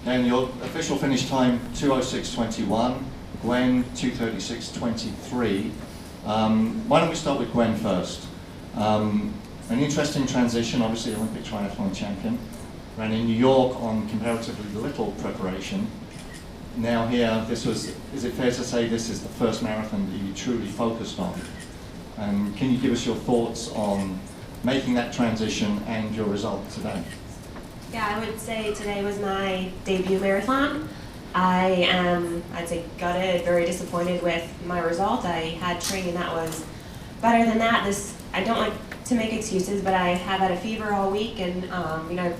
And your official finish time, 2:06.21. Gwen, 2:36.23. Why don't we start with Gwen first? An interesting transition, obviously Olympic triathlon champion. Ran in New York on comparatively little preparation. Now here, is it fair to say this is the first marathon that you truly focused on? And can you give us your thoughts on making that transition and your result today? Yeah, I would say today was my debut marathon. I am, I'd say, gutted, very disappointed with my result. I had training that was better than that. I don't like to make excuses, but I have had a fever all week, and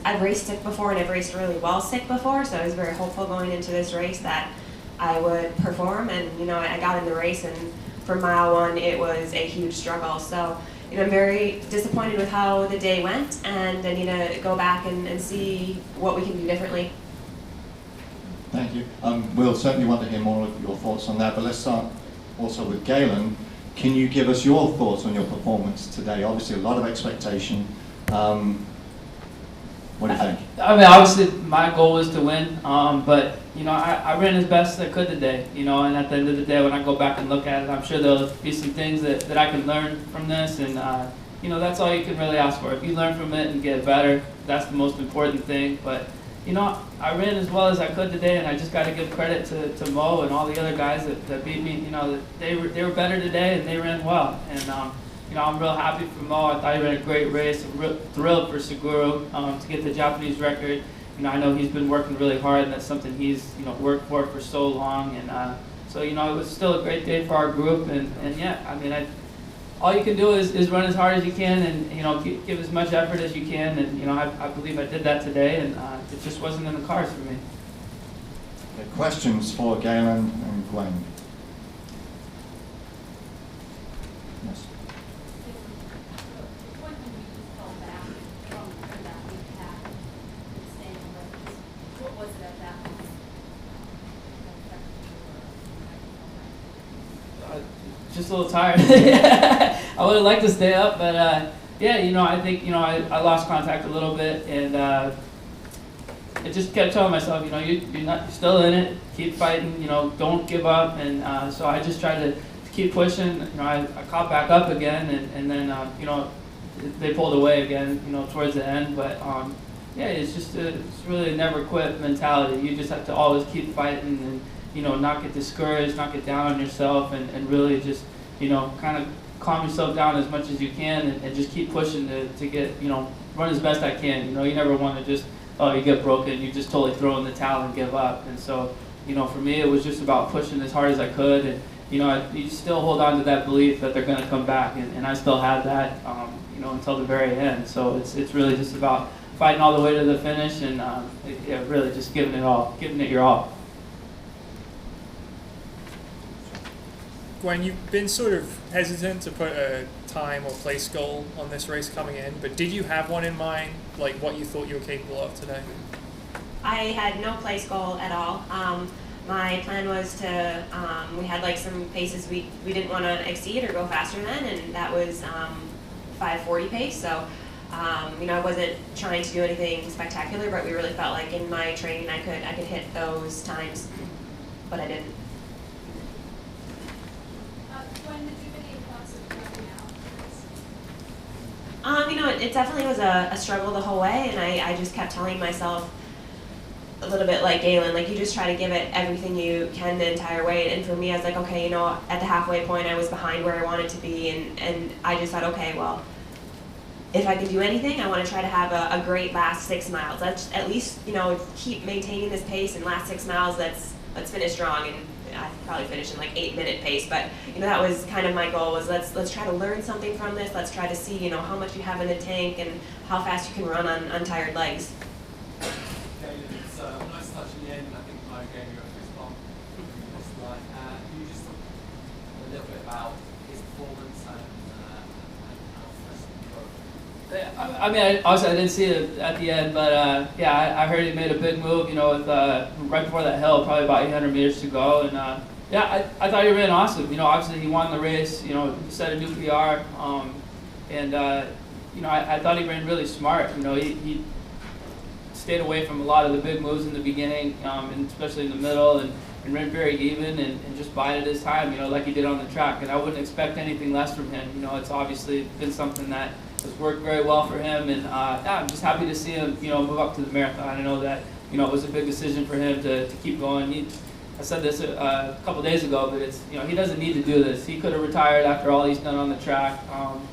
I've raced sick before, and I've raced really well sick before, so I was very hopeful going into this race that I would perform, and I got in the race, and for mile one, it was a huge struggle. So I'm very disappointed with how the day went, and I need to go back and see what we can do differently. Thank you. We'll certainly want to hear more of your thoughts on that, but let's start also with Galen. Can you give us your thoughts on your performance today? Obviously, a lot of expectation. What do you think? I mean, obviously, my goal was to win, but I ran as best as I could today. And at the end of the day, when I go back and look at it, I'm sure there'll be some things that I can learn from this, and that's all you can really ask for. If you learn from it and get better, that's the most important thing. But I ran as well as I could today, and I just got to give credit to Mo and all the other guys that beat me. They were better today, and they ran well. And I'm real happy for Mo. I thought he ran a great race. I'm thrilled for Seguro to get the Japanese record. I know he's been working really hard, and that's something he's worked for so long. And so it was still a great day for our group. And yeah, I mean, all you can do is run as hard as you can, and give as much effort as you can. And I believe I did that today, and it just wasn't in the cards for me. Okay, questions for Galen and Gwen? Yes. Just a little tired. I would have liked to stay up, but yeah, I think I lost contact a little bit, and I just kept telling myself, you're still in it, keep fighting, don't give up, and so I just tried to keep pushing. I caught back up again, and then they pulled away again, towards the end, but yeah, it's really a never quit mentality. You just have to always keep fighting and not get discouraged, not get down on yourself, and really just, kind of calm yourself down as much as you can, and just keep pushing to get, run as best I can. You never want to just, you get broken, you just totally throw in the towel and give up. And so, for me, it was just about pushing as hard as I could, and, you still hold on to that belief that they're going to come back, and I still had that, until the very end. So it's really just about fighting all the way to the finish, and really just giving it your all. Gwen, you've been sort of hesitant to put a time or place goal on this race coming in, but did you have one in mind, like what you thought you were capable of today? I had no place goal at all. My plan was to, we had like some paces we didn't want to exceed or go faster than, and that was 5:40 pace. So, I wasn't trying to do anything spectacular, but we really felt like in my training I could hit those times, but I didn't. It definitely was a struggle the whole way, and I just kept telling myself a little bit like Galen, like you just try to give it everything you can the entire way. And for me, I was like, okay, at the halfway point, I was behind where I wanted to be, and I just thought, okay, well, if I could do anything, I want to try to have a great last 6 miles. Let's at least, keep maintaining this pace, and last 6 miles, let's finish strong. And I probably finished in like 8-minute pace, but that was kind of my goal, was let's try to learn something from this. Let's try to see how much you have in the tank and how fast you can run on tired legs. Okay, it's nice touching the end, and I think I gave you a fist bump. Can you just talk a little bit about his performance and how fresh he broke? I mean, obviously I didn't see it at the end, but yeah, I heard he made a big move, with right before that hill, probably about 800 meters to go, and yeah, I thought he ran awesome. Obviously he won the race, he set a new PR, and I thought he ran really smart. He stayed away from a lot of the big moves in the beginning, and especially in the middle, and ran very even and just bided his time, like he did on the track. And I wouldn't expect anything less from him. It's obviously been something that has worked very well for him, and yeah, I'm just happy to see him, move up to the marathon. I know that, it was a big decision for him to keep going. I said this a couple days ago, but it's, he doesn't need to do this. He could have retired after all he's done on the track,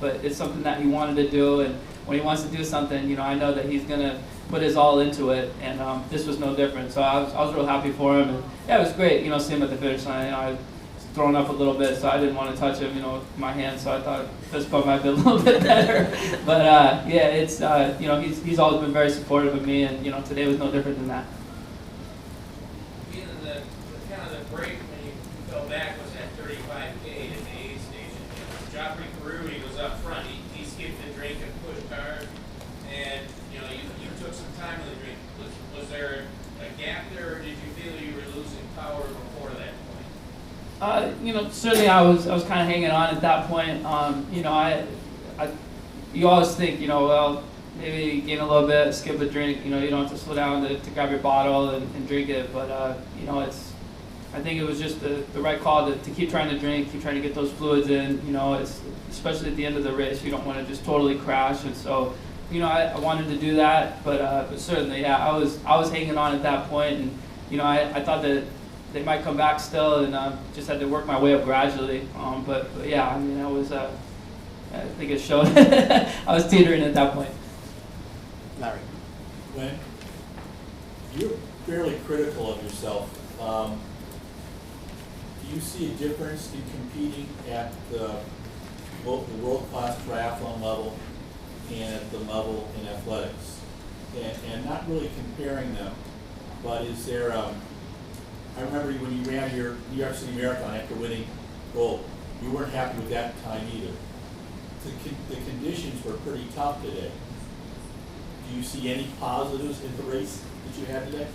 but it's something that he wanted to do, and when he wants to do something, I know that he's gonna put his all into it, and this was no different. So I was real happy for him, and yeah, it was great, see him at the finish line. I was thrown up a little bit, so I didn't want to touch him, with my hand, so I thought fist bump might be a little bit better. But yeah, it's he's always been very supportive of me, and today was no different than that. Break when you fell back was at 35K at the aid station. Joffrey Peru, he was up front. He skipped the drink and pushed hard, and you took some time in the drink. Was there a gap there, or did you feel you were losing power before that point? Certainly I was kind of hanging on at that point. You always think, well, maybe gain a little bit, skip a drink. You don't have to slow down to grab your bottle and drink it, but I think it was just the right call to keep trying to drink, keep trying to get those fluids in. It's especially at the end of the race, you don't want to just totally crash. And so, I wanted to do that, but certainly, yeah, I was hanging on at that point, and I thought that they might come back still, and just had to work my way up gradually. But yeah, I mean, I think it showed. I was teetering at that point. Larry, Gwen, you're fairly critical of yourself. Do you see a difference in competing at both the world-class triathlon level and at the level in athletics? And not really comparing them, but is there, I remember when you ran your New York City Marathon after winning gold, you weren't happy with that time either. The conditions were pretty tough today. Do you see any positives in the race that you had today?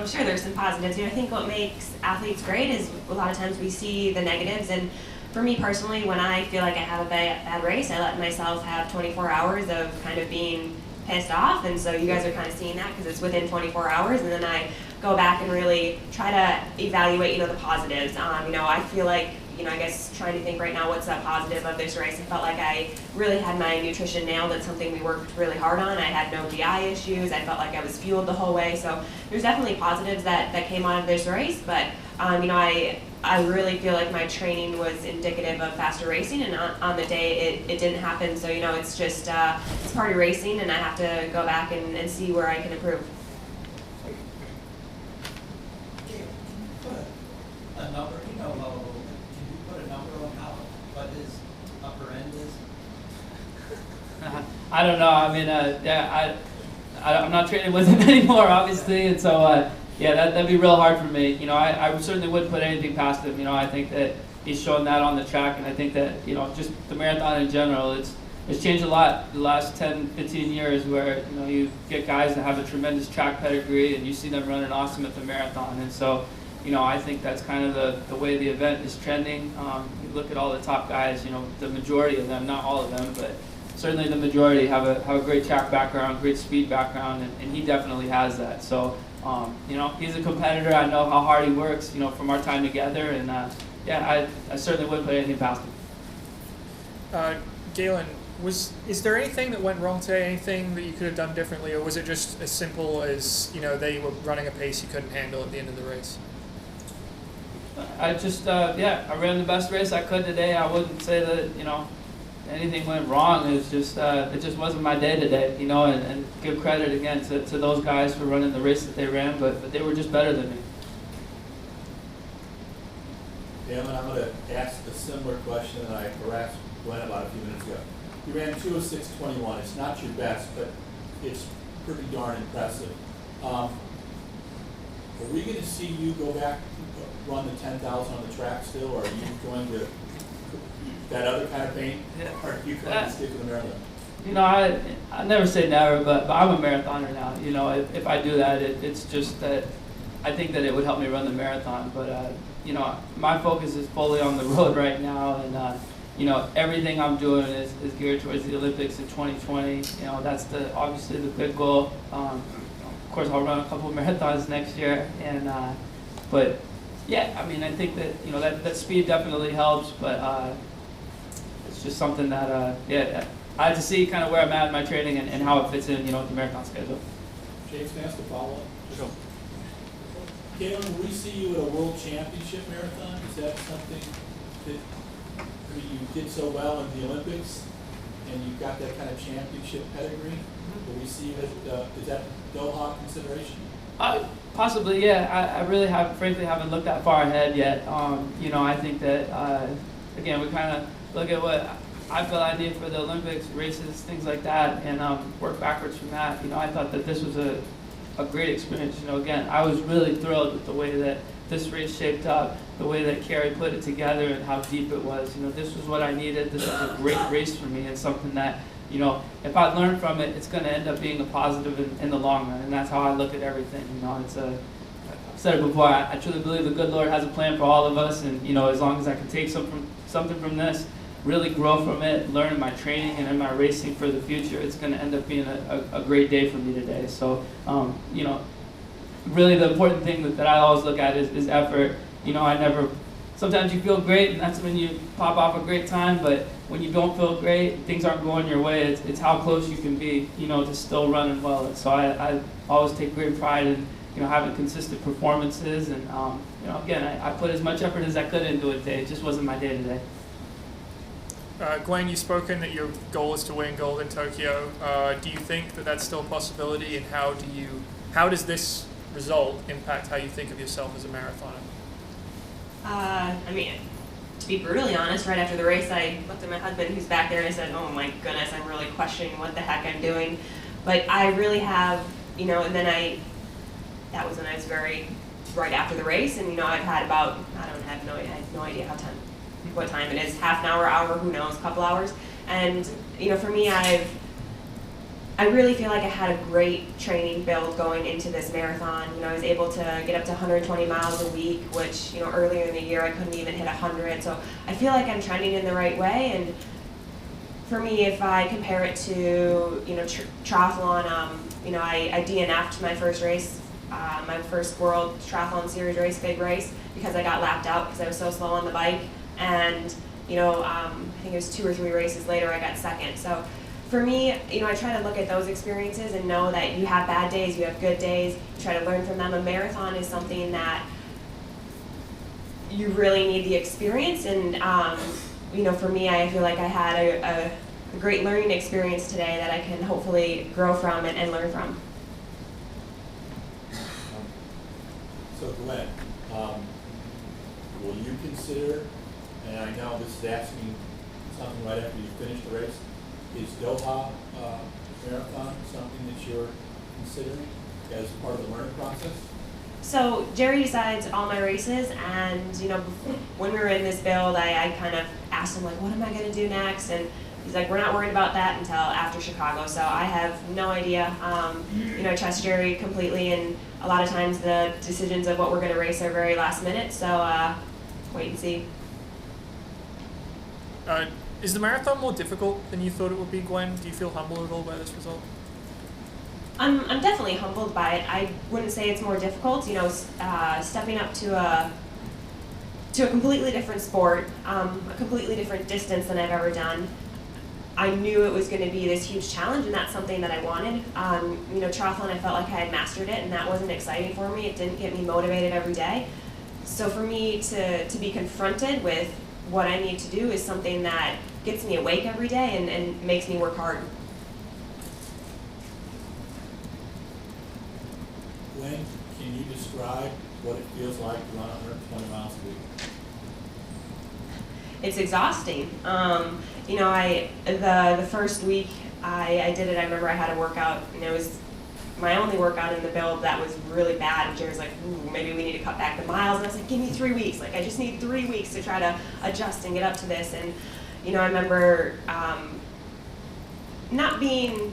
Sure, there's some positives. I think what makes athletes great is a lot of times we see the negatives, and for me personally, when I feel like I have a bad race, I let myself have 24 hours of kind of being pissed off, and so you guys are kind of seeing that because it's within 24 hours, and then I go back and really try to evaluate, the positives. I feel like, I guess trying to think right now what's a positive of this race. I felt like I really had my nutrition nailed. It's something we worked really hard on. I had no GI issues. I felt like I was fueled the whole way. So there's definitely positives that came out of this race. But, I really feel like my training was indicative of faster racing, and on the day it didn't happen. So, it's just, it's part of racing, and I have to go back and see where I can improve. A number, can you put a number on what his upper end is? I don't know. I mean, yeah, I'm not training with him anymore, obviously, and so yeah, that'd be real hard for me. I certainly wouldn't put anything past him. I think that he's shown that on the track, and I think that just the marathon in general, it's changed a lot the last 10, 15 years, where you get guys that have a tremendous track pedigree, and you see them running awesome at the marathon, and so. I think that's kind of the way the event is trending. You look at all the top guys, the majority of them, not all of them, but certainly the majority have a great track background, great speed background, and he definitely has that. So, he's a competitor. I know how hard he works, from our time together, and yeah, I certainly wouldn't put anything past him. Galen, is there anything that went wrong today? Anything that you could have done differently, or was it just as simple as they were running a pace you couldn't handle at the end of the race? I just, yeah, I ran the best race I could today. I wouldn't say that, anything went wrong. It just wasn't my day today, and give credit again to those guys for running the race that they ran, but they were just better than me. Galen, I'm going to ask a similar question that I harassed Gwen about a few minutes ago. You ran 2:06:21. It's not your best, but it's pretty darn impressive. Are we going to see you go back run the 10,000 on the track still, or are you going to that other kind of pain? Yeah. Or are you going to stick with the marathon? I never say never, but I'm a marathoner now. If I do that, it's just that I think that it would help me run the marathon. But my focus is fully on the road right now, and everything I'm doing is geared towards the Olympics in 2020. That's obviously the big goal. course, I'll run a couple of marathons next year, and but yeah, I mean, I think that that speed definitely helps, but it's just something that yeah, I had to see kind of where I'm at in my training and how it fits in, with the marathon schedule. James, can I ask a follow-up? Sure. Galen, will we see you at a world championship marathon? Is that something that, I mean, you did so well in the Olympics, and you've got that kind of championship pedigree? Will we see you at, is that Doha consideration? Possibly, yeah. I really frankly haven't looked that far ahead yet. I think that, again, we kind of look at what I feel I need for the Olympics, races, things like that, and work backwards from that. I thought that this was a great experience. Again, I was really thrilled with the way that this race shaped up, the way that Carrie put it together, and how deep it was. This was what I needed. This was a great race for me, and something that, if I learn from it, it's going to end up being a positive in the long run, and that's how I look at everything. I've said it before. I truly believe the good Lord has a plan for all of us, and as long as I can take something from this, really grow from it, learn in my training and in my racing for the future, it's going to end up being a great day for me today. So, really the important thing that I always look at is effort. Sometimes you feel great, and that's when you pop off a great time, but when you don't feel great, things aren't going your way, it's how close you can be, to still running well. And so I always take great pride in, having consistent performances, and, again, I put as much effort as I could into it today. It just wasn't my day today. Gwen, you've spoken that your goal is to win gold in Tokyo. Do you think that that's still a possibility, and how does this result impact how you think of yourself as a marathoner? I mean, to be brutally honest, right after the race, I looked at my husband who's back there and I said, oh my goodness, I'm really questioning what the heck I'm doing. But I really have, and then that was when I was right after the race, and I've had about, I have no idea what time it is, half an hour, who knows, couple hours. And, for me, I really feel like I had a great training build going into this marathon. I was able to get up to 120 miles a week, which, earlier in the year I couldn't even hit 100. So I feel like I'm trending in the right way. And for me, if I compare it to, triathlon, I DNF'd my first race, my first World Triathlon Series race, big race, because I got lapped out because I was so slow on the bike. And, I think it was 2 or 3 races later I got second. So for me, I try to look at those experiences and know that you have bad days, you have good days, you try to learn from them. A marathon is something that you really need the experience, and for me, I feel like I had a great learning experience today that I can hopefully grow from and learn from. So Glenn, will you consider, and I know this is asking something right after you finish the race, is Doha Marathon something that you're considering as part of the learning process? So Jerry decides all my races, and when we were in this build, I kind of asked him, like, what am I going to do next? And he's like, we're not worried about that until after Chicago. So I have no idea. I trust Jerry completely, and a lot of times the decisions of what we're going to race are very last minute. So wait and see. Is the marathon more difficult than you thought it would be, Gwen? Do you feel humbled at all by this result? I'm definitely humbled by it. I wouldn't say it's more difficult. Stepping up to a completely different sport, a completely different distance than I've ever done. I knew it was going to be this huge challenge, and that's something that I wanted. Triathlon, I felt like I had mastered it, and that wasn't exciting for me. It didn't get me motivated every day. So for me to be confronted with what I need to do is something that gets me awake every day and makes me work hard. Gwen, can you describe what it feels like to run 120 miles a week? It's exhausting. The first week I did it, I remember I had a workout, and it was my only workout in the build that was really bad. And Jerry's like, ooh, maybe we need to cut back the miles. And I was like, give me 3 weeks. Like, I just need 3 weeks to try to adjust and get up to this. And, I remember not being,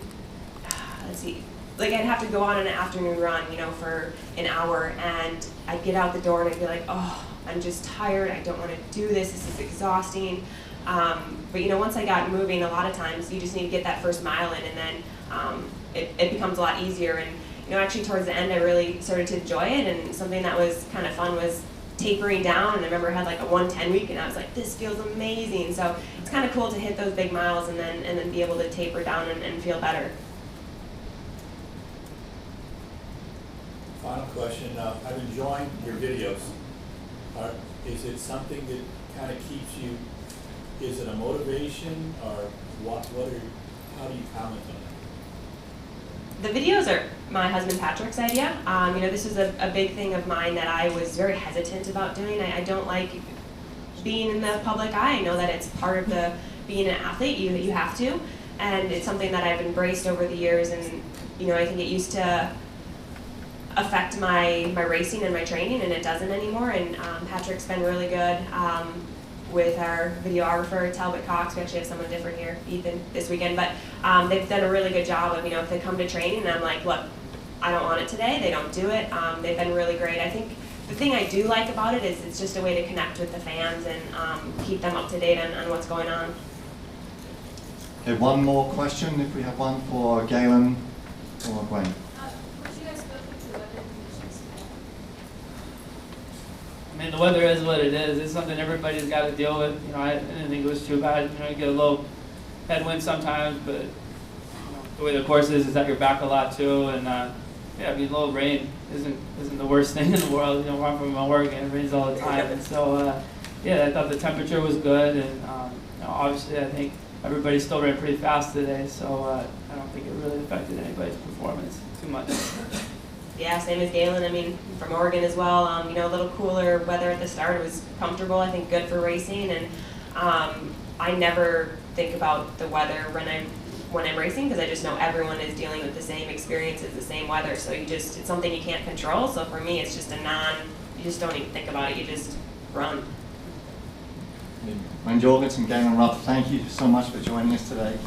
like I'd have to go on an afternoon run, for an hour, and I'd get out the door and I'd be like, oh, I'm just tired. I don't want to do this. This is exhausting. But once I got moving, a lot of times you just need to get that first mile in, and then it becomes a lot easier. And actually towards the end I really started to enjoy it, and something that was kind of fun was tapering down. And I remember I had like a 110 week, and I was like, this feels amazing. So it's kind of cool to hit those big miles and then be able to taper down and feel better. Final question, I'm enjoying your videos. Is it something that kind of keeps you, is it a motivation, or how do you comment on it? The videos are my husband Patrick's idea. This was a big thing of mine that I was very hesitant about doing. I don't like being in the public eye. I know that it's part of being an athlete. You have to, and it's something that I've embraced over the years. And I think it used to affect my racing and my training, and it doesn't anymore. And Patrick's been really good with our videographer, Talbot Cox. We actually have someone different here, Ethan, this weekend. But they've done a really good job of, if they come to training and I'm like, look, I don't want it today, they don't do it. They've been really great. I think the thing I do like about it is it's just a way to connect with the fans and keep them up to date on what's going on. Okay, one more question, if we have one for Galen or Gwen. Would you guys go through the weather conditions today? I mean, the weather is what it is. It's something everybody's got to deal with. I didn't think it was too bad. You get a little headwind sometimes, but the way the course is at your back a lot too. And a little rain isn't the worst thing in the world. I'm from Oregon, it rains all the time. And so, I thought the temperature was good. And obviously, I think everybody still ran pretty fast today. So I don't think it really affected anybody's performance too much. Yeah, same as Galen. From Oregon as well. A little cooler weather at the start. It was comfortable. I think good for racing. And I never think about the weather when I'm racing, because I just know everyone is dealing with the same experiences, the same weather. So it's something you can't control. So for me, it's just you just don't even think about it. You just run. Gwen Jorgensen, Galen Rupp, thank you so much for joining us today.